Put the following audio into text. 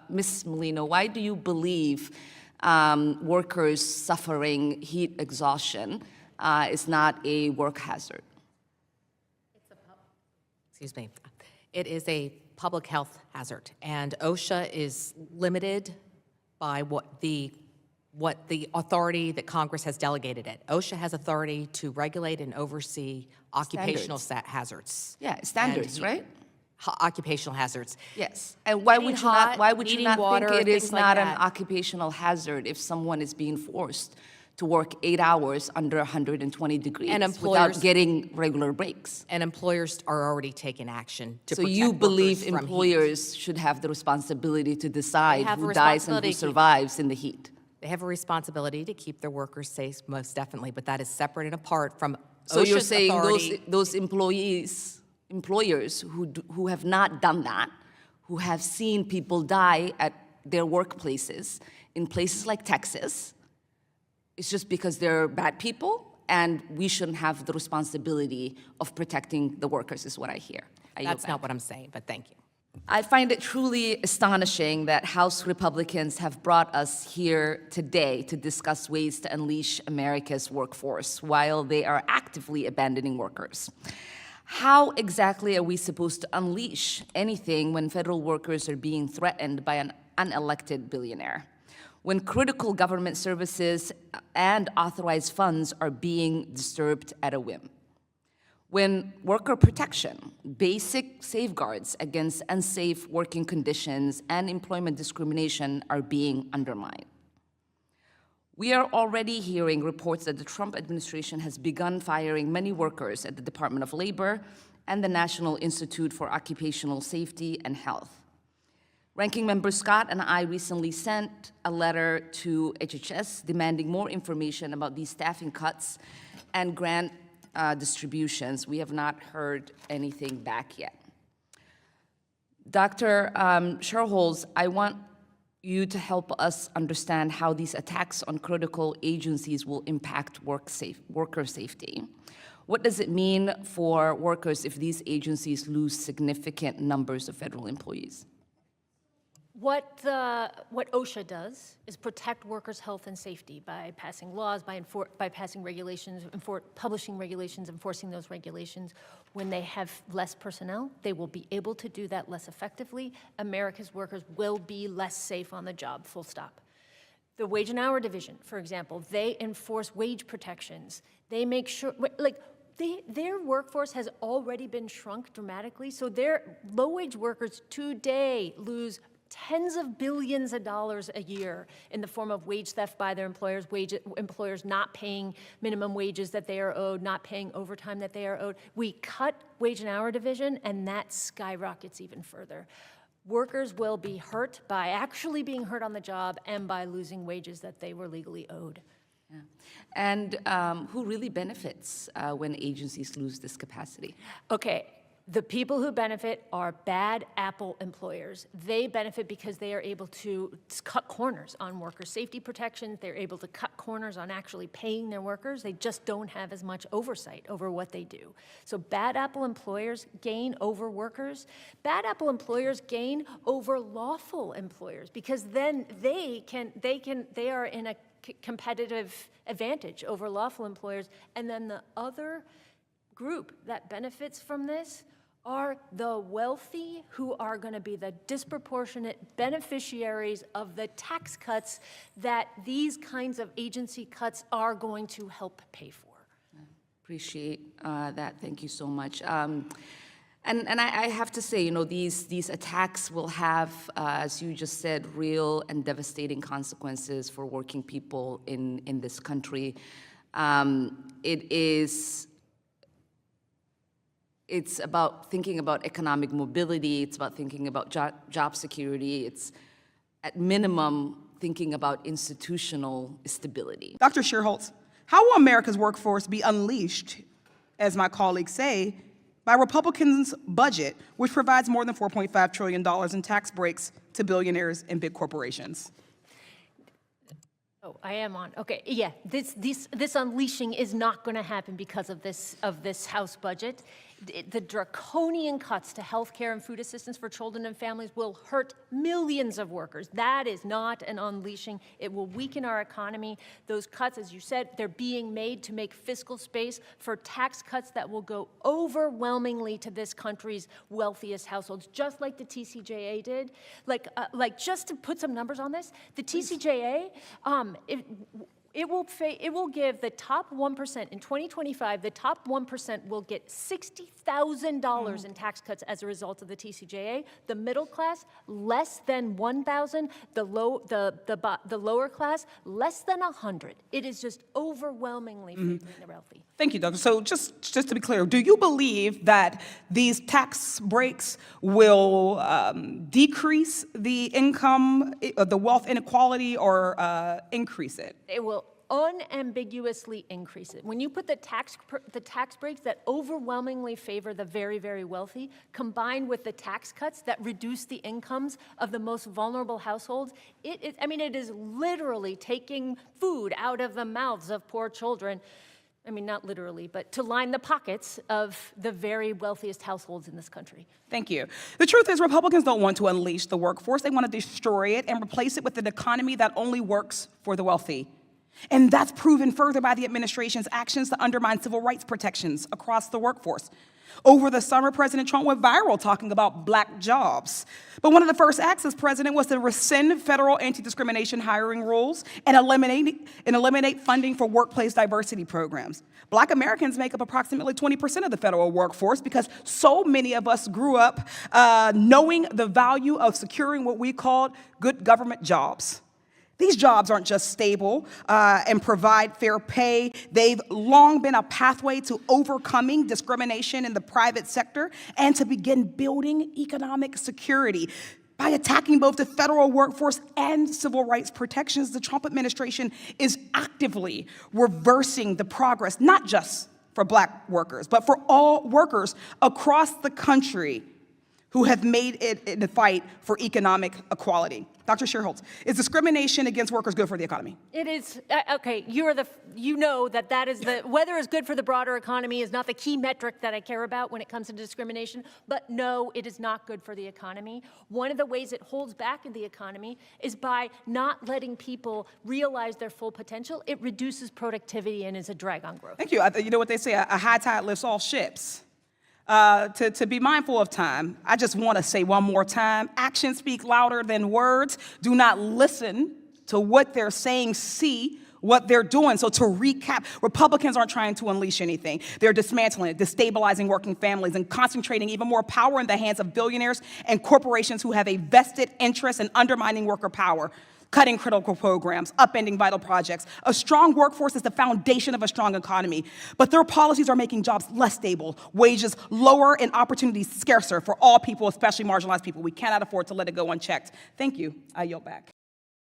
Ms. Molino, why do you believe workers suffering heat exhaustion is not a work hazard? Excuse me. It is a public health hazard, and OSHA is limited by what the authority that Congress has delegated it. OSHA has authority to regulate and oversee occupational hazards. Yeah, standards, right? Occupational hazards. Yes. And why would you not? Why would you not water, think it is not an that. occupational hazard if someone is being forced to work 8 hours under 120 degrees without getting regular breaks? And employers are already taking action to protect So you believe workers from employers heat. should have the responsibility to decide who dies and who survives in the heat? They have a responsibility to keep their workers safe, most definitely, but that is separate and apart from So OSHA's you're saying authority. those employers who have not done that, who have seen people die at their workplaces in places like Texas, it's just because they're bad people, and we shouldn't have the responsibility of protecting the workers, is what I hear. That's not what I'm saying, but thank you. I find it truly astonishing that House Republicans have brought us here today to discuss ways to unleash America's workforce while they are actively abandoning workers. How exactly are we supposed to unleash anything when federal workers are being threatened by an unelected billionaire? When critical government services and authorized funds are being disturbed at a whim? When worker protection, basic safeguards against unsafe working conditions and employment discrimination are being undermined? We are already hearing reports that the Trump administration has begun firing many workers at the Department of Labor and the National Institute for Occupational Safety and Health. Ranking Member Scott and I recently sent a letter to HHS demanding more information about these staffing cuts and grant distributions. We have not heard anything back yet. Dr. Sherholz, I want you to help us understand how these attacks on critical agencies will impact worker safety. What does it mean for workers if these agencies lose significant numbers of federal employees? What OSHA does is protect workers' health and safety by passing laws, by passing regulations, publishing regulations, enforcing those regulations. When they have less personnel, they will be able to do that less effectively. America's workers will be less safe on the job, full stop. The Wage and Hour Division, for example, they enforce wage protections. They make sure, their workforce has already been shrunk dramatically, so their low-wage workers today lose tens of billions of dollars a year in the form of wage theft by their employers, employers not paying minimum wages that they are owed, not paying overtime that they are owed. We cut Wage and Hour Division, and that skyrockets even further. Workers will be hurt by actually being hurt on the job and by losing wages that they were legally owed. Yeah. And who really benefits when agencies lose this capacity? Okay. The people who benefit are bad apple employers. They benefit because they are able to cut corners on worker safety protections. They're able to cut corners on actually paying their workers. They just don't have as much oversight over what they do. So bad apple employers gain over workers. Bad apple employers gain over lawful employers because then they are in a competitive advantage over lawful employers. And then the other group that benefits from this are the wealthy, who are going to be the disproportionate beneficiaries of the tax cuts that these kinds of agency cuts are going to help pay for. Appreciate that. Thank you so much. And I have to say, these attacks will have, as you just said, real and devastating consequences for working people in this country. It's about thinking about economic mobility. It's about thinking about job security. It's, at minimum, thinking about institutional stability. Dr. Sherholz, how will America's workforce be unleashed, as my colleagues say, by Republicans' budget, which provides more than $4.5 trillion in tax breaks to billionaires and big corporations? Oh, I am on. Okay, yeah. This unleashing is not going to happen because of this House budget. The draconian cuts to health care and food assistance for children and families will hurt millions of workers. That is not an unleashing. It will weaken our economy. Those cuts, as you said, they're being made to make fiscal space for tax cuts that will go overwhelmingly to this country's wealthiest households, just like the TCJA did. Like just to put some numbers on this, the TCJA, it will give the top 1% in 2025. The top 1% will get $60,000 in tax cuts as a result of the TCJA. The middle class, less than $1,000. The lower class, less than $100. It is just overwhelmingly favoring the wealthy. Thank you, Doug. So just to be clear, do you believe that these tax breaks will decrease the income, the wealth inequality, or increase it? It will unambiguously increase it. When you put the tax breaks that overwhelmingly favor the very, very wealthy, combined with the tax cuts that reduce the incomes of the most vulnerable households, it is literally taking food out of the mouths of poor children. I mean, not literally, but to line the pockets of the very wealthiest households in this country. Thank you. The truth is, Republicans don't want to unleash the workforce. They want to destroy it and replace it with an economy that only works for the wealthy. And that's proven further by the administration's actions to undermine civil rights protections across the workforce. Over the summer, President Trump went viral talking about black jobs. But one of the first acts as president was to rescind federal anti-discrimination hiring rules and eliminate funding for workplace diversity programs. Black Americans make up approximately 20% of the federal workforce because so many of us grew up knowing the value of securing what we called good government jobs. These jobs aren't just stable and provide fair pay. They've long been a pathway to overcoming discrimination in the private sector and to begin building economic security. By attacking both the federal workforce and civil rights protections, the Trump administration is actively reversing the progress, not just for black workers, but for all workers across the country who have made it in the fight for economic equality. Dr. Shearholtz, is discrimination against workers good for the economy? It is, okay, you know that is whether it's good for the broader economy is not the key metric that I care about when it comes to discrimination, but no, it is not good for the economy. One of the ways it holds back in the economy is by not letting people realize their full potential. It reduces productivity and is a drag on growth. Thank you. You know what they say, a high tide lifts all ships. To be mindful of time, I just want to say one more time, actions speak louder than words. Do not listen to what they're saying, see what they're doing. So to recap, Republicans aren't trying to unleash anything. They're dismantling it, destabilizing working families, and concentrating even more power in the hands of billionaires and corporations who have a vested interest in undermining worker power, cutting critical programs, upending vital projects. A strong workforce is the foundation of a strong economy, but their policies are making jobs less stable, wages lower, and opportunities scarcer for all people, especially marginalized people. We cannot afford to let it go unchecked. Thank you. I yield back.